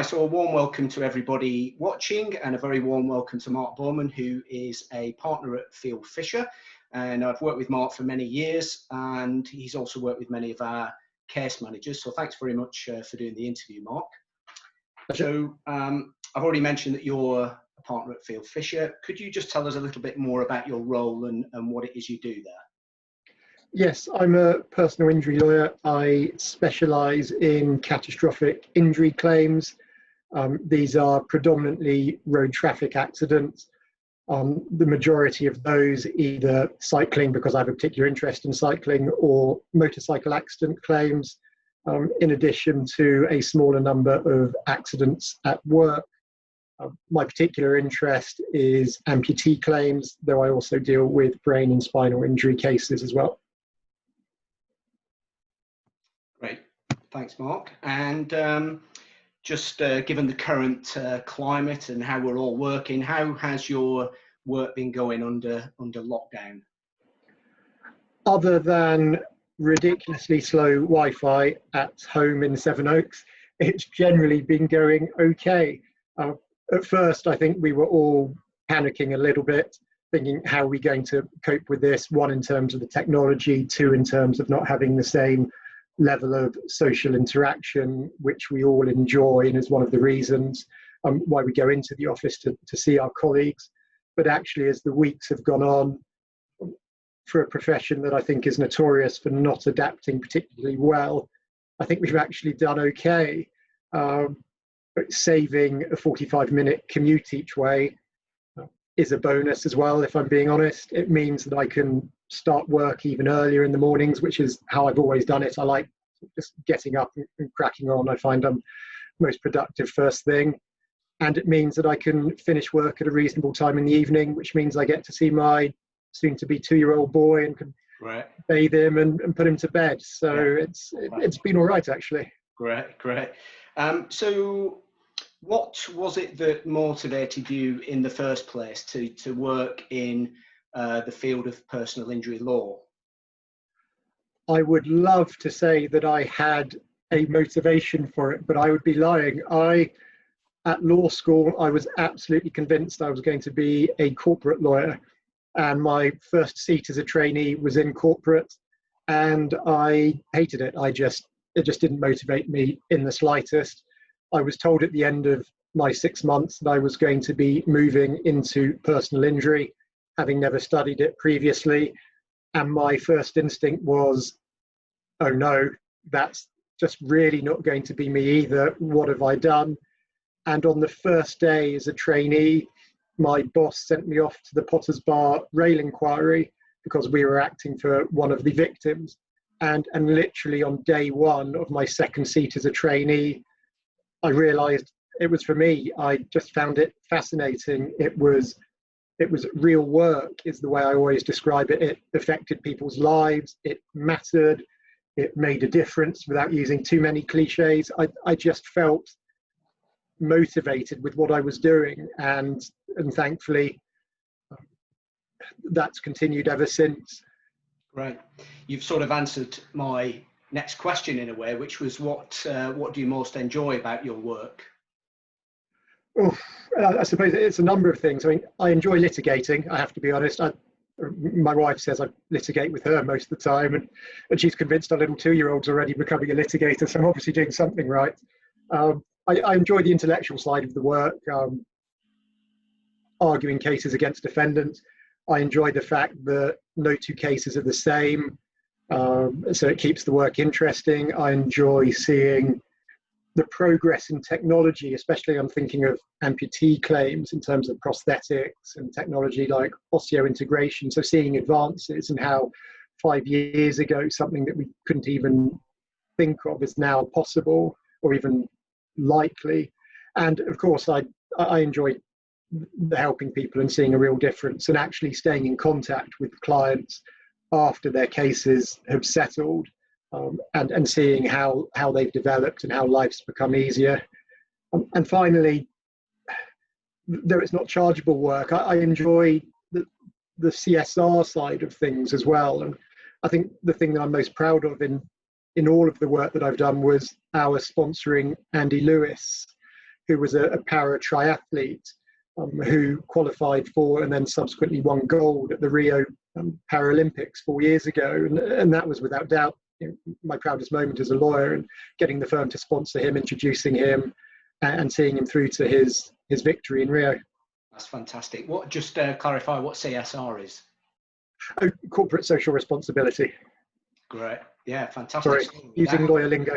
so a warm welcome to everybody watching, and a very warm welcome to Mark Bowman, who is a partner at Fieldfisher. And I've worked with Mark for many years, and he's also worked with many of our case managers. So thanks very much for doing the interview, Mark. So I've already mentioned that you're a partner at Fieldfisher. Could you just tell us a little bit more about your role and what it is you do there? Yes, I'm a personal injury lawyer. I specialise in catastrophic injury claims. These are predominantly road traffic accidents. The majority of those either cycling, because I have a particular interest in cycling, or motorcycle accident claims, in addition to a smaller number of accidents at work. My particular interest is amputee claims, though I also deal with brain and spinal injury cases as well. Great, thanks, Mark. And just given the current climate and how we're all working, how has your work been going under lockdown? Other than ridiculously slow Wi-Fi at home in Sevenoaks, it's generally been going okay. At first, I think we were all panicking a little bit, thinking, how are we going to cope with this? One, in terms of the technology, two, in terms of not having the same level of social interaction, which we all enjoy and is one of the reasons why we go into the office to see our colleagues. But actually, as the weeks have gone on, for a profession that I think is notorious for not adapting particularly well, I think we've actually done okay. But saving a 45-minute commute each way is a bonus as well, if I'm being honest. It means that I can start work even earlier in the mornings, which is how I've always done it. I like just getting up and cracking on. I find I'm most productive first thing. And it means that I can finish work at a reasonable time in the evening, which means I get to see my soon-to-be 2-year-old boy and can bathe him and put him to bed. So it's been all right, actually. Great. So what was it that motivated you in the first place to work in the field of personal injury law? I would love to say that I had a motivation for it, but I would be lying. At law school, I was absolutely convinced I was going to be a corporate lawyer, and my first seat as a trainee was in corporate, and I hated it. It just didn't motivate me in the slightest. I was told at the end of my 6 months that I was going to be moving into personal injury, having never studied it previously. And my first instinct was, oh no, that's just really not going to be me either. What have I done? And on the first day as a trainee, my boss sent me off to the Potter's Bar rail inquiry because we were acting for one of the victims. And literally on day one of my second seat as a trainee, I realized it was for me. I just found it fascinating. It was real work, is the way I always describe it. It affected people's lives. It mattered. It made a difference without using too many cliches. I just felt motivated with what I was doing, and thankfully that's continued ever since. Right. You've sort of answered my next question in a way, which was what do you most enjoy about your work? Oh, I suppose it's a number of things. I mean, I enjoy litigating, I have to be honest. My wife says I litigate with her most of the time, and she's convinced our little 2-year-old's already becoming a litigator, so I'm obviously doing something right. I enjoy the intellectual side of the work, arguing cases against defendants. I enjoy the fact that no two cases are the same, so it keeps the work interesting. I enjoy seeing the progress in technology, especially I'm thinking of amputee claims in terms of prosthetics and technology like osseointegration. So seeing advances and how 5 years ago something that we couldn't even think of is now possible or even likely. And of course, I enjoy helping people and seeing a real difference and actually staying in contact with clients after their cases have settled, and seeing how they've developed and how life's become easier. And finally, though it's not chargeable work, I enjoy the CSR side of things as well. And I think the thing that I'm most proud of in all of the work that I've done was our sponsoring Andy Lewis who was a para triathlete who qualified for and then subsequently won gold at the Rio Paralympics 4 years ago. And that was without doubt, you know, my proudest moment as a lawyer, and getting the firm to sponsor him, introducing him, and seeing him through to his victory in Rio. That's fantastic. What, just clarify what CSR is? Oh, corporate social responsibility. Great. Yeah, fantastic. Sorry, using lawyer lingo.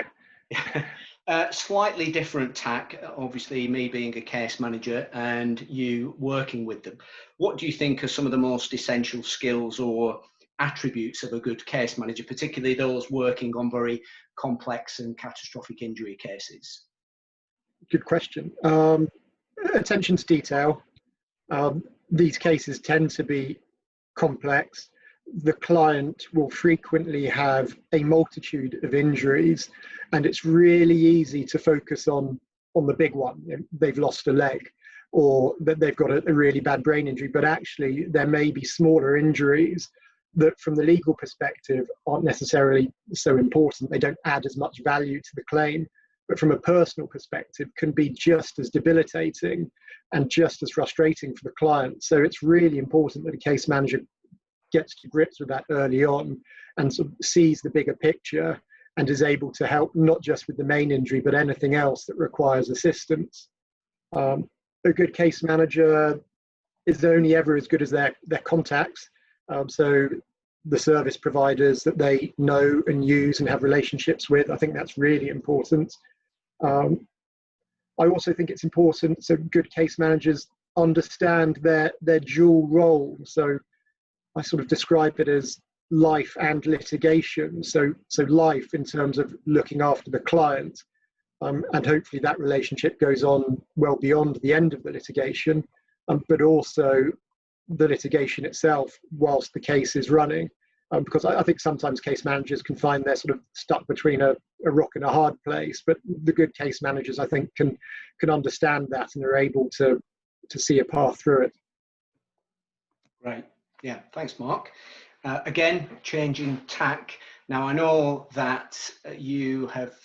Slightly different tack, obviously me being a case manager and you working with them. What do you think are some of the most essential skills or attributes of a good case manager, particularly those working on very complex and catastrophic injury cases? Good question. Attention to detail. These cases tend to be complex. The client will frequently have a multitude of injuries, and it's really easy to focus on the big one. They've lost a leg, or that they've got a really bad brain injury, but actually there may be smaller injuries that from the legal perspective aren't necessarily so important. They don't add as much value to the claim, but from a personal perspective can be just as debilitating and just as frustrating for the client. So it's really important that a case manager gets to grips with that early on and sort of sees the bigger picture and is able to help not just with the main injury, but anything else that requires assistance. A good case manager is only ever as good as their contacts. So the service providers that they know and use and have relationships with, I think that's really important. I also think it's important so good case managers understand their dual role. So I sort of describe it as life and litigation. So life in terms of looking after the client, and hopefully that relationship goes on well beyond the end of the litigation, but also the litigation itself whilst the case is running. Because I think sometimes case managers can find they're sort of stuck between a rock and a hard place, but the good case managers, I think, can understand that and are able to see a path through it. Right. Yeah, thanks, Mark. Again, changing tack. Now, I know that you have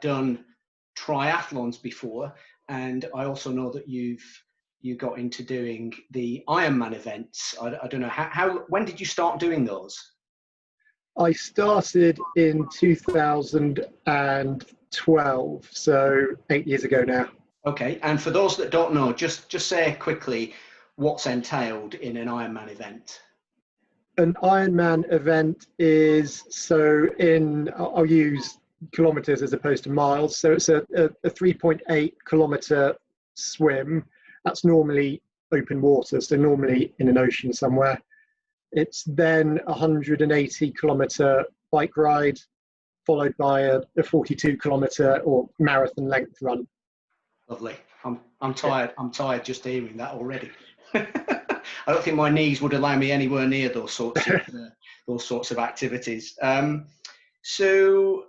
done triathlons before, and I also know that you got into doing the Ironman events. I don't know, when did you start doing those? I started in 2012, so 8 years ago now. Okay, and for those that don't know, just say quickly what's entailed in an Ironman event. An Ironman event is, I'll use kilometers as opposed to miles. So it's a 3.8 kilometer swim. That's normally open water, so normally in an ocean somewhere. It's then a 180 kilometer bike ride, followed by a 42 kilometer or marathon length run. Lovely. I'm tired. I'm tired just hearing that already. I don't think my knees would allow me anywhere near those sorts of activities. So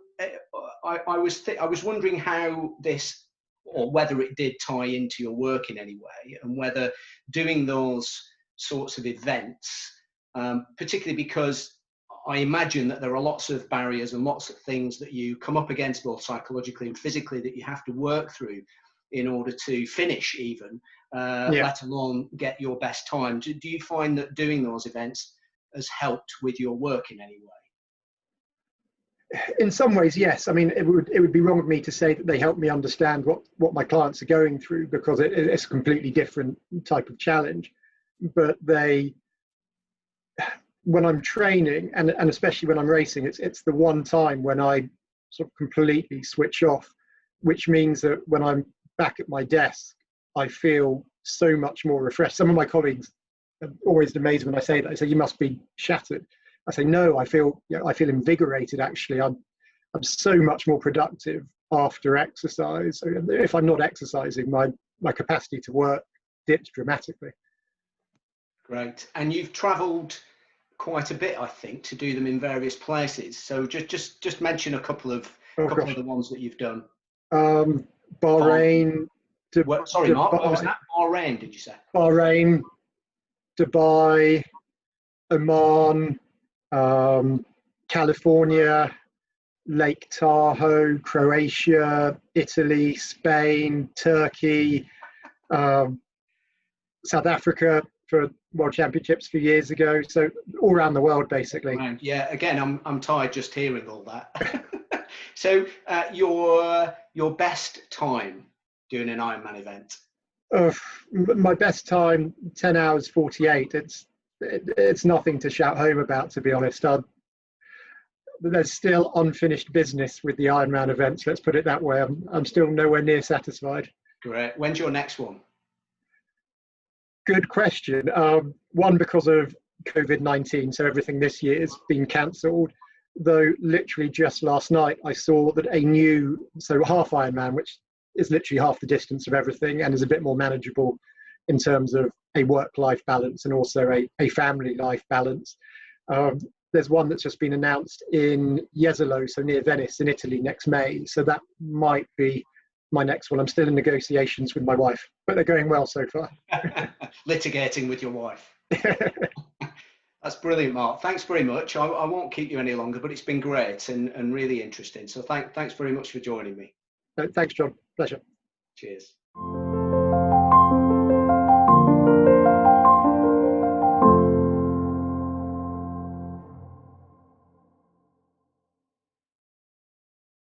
I was wondering how this, or whether it did tie into your work in any way, and whether doing those sorts of events, particularly because I imagine that there are lots of barriers and lots of things that you come up against both psychologically and physically that you have to work through in order to finish even, let alone get your best time. Do you find that doing those events has helped with your work in any way? In some ways, yes. I mean, it would be wrong of me to say that they help me understand what my clients are going through, because it's a completely different type of challenge. But when I'm training, and especially when I'm racing, it's the one time when I sort of completely switch off, which means that when I'm back at my desk, I feel so much more refreshed. Some of my colleagues are always amazed when I say that. They say, "You must be shattered." I say, "No, I feel invigorated. Actually, I'm so much more productive after exercise. If I'm not exercising, my capacity to work dips dramatically." Great. And you've travelled quite a bit, I think, to do them in various places. So just mention a couple of the ones that you've done. Bahrain. Sorry, Mark, what was that? Bahrain, did you say? Bahrain, Dubai, Oman, California, Lake Tahoe, Croatia, Italy, Spain, Turkey, South Africa for World Championships a few years ago. So all around the world, basically. Yeah, again, I'm tired just hearing all that. So your best time doing an Ironman event? My best time, 10 hours 48. It's nothing to shout home about, to be honest. There's still unfinished business with the Ironman events, let's put it that way. I'm still nowhere near satisfied. Great. When's your next one? Good question. One, because of COVID-19, so everything this year has been cancelled. Though literally just last night, I saw that half Ironman, which is literally half the distance of everything and is a bit more manageable in terms of a work-life balance and also a family life balance. There's one that's just been announced in Jesolo, so near Venice in Italy, next May. So that might be my next one. I'm still in negotiations with my wife, but they're going well so far. Litigating with your wife. That's brilliant, Mark. Thanks very much. I won't keep you any longer, but it's been great and really interesting. So thanks very much for joining me. Thanks, John. Pleasure. Cheers.